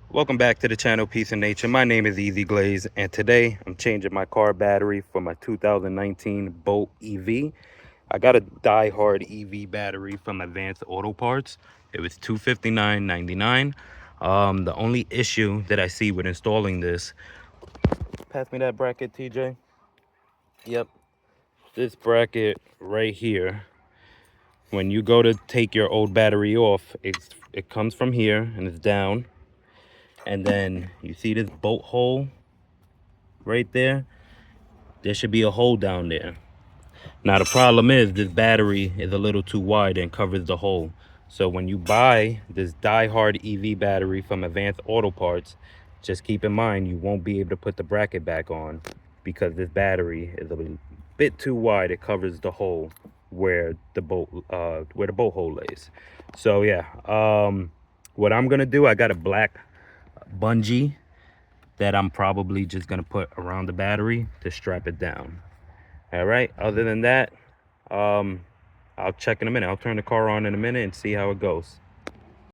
Welcome back to the channel Peace and Nature. My name is Easy Glaze, and today I'm changing my car battery for my 2019 Bolt EV. I got a DieHard EV battery from Advanced Auto Parts. It was $259.99. The only issue that I see with installing this, pass me that bracket, TJ. Yep, this bracket right here. When you go to take your old battery off, it comes from here and it's down. And then you see this bolt hole right there. There should be a hole down there. Now the problem is this battery is a little too wide and covers the hole. So when you buy this DieHard EV battery from Advanced Auto Parts, just keep in mind you won't be able to put the bracket back on because this battery is a bit too wide. It covers the hole where the bolt hole lays. So yeah, what I'm gonna do, I got a black bungee that I'm probably just gonna put around the battery to strap it down. All right, other than that, I'll check in a minute. I'll turn the car on in a minute and see how it goes.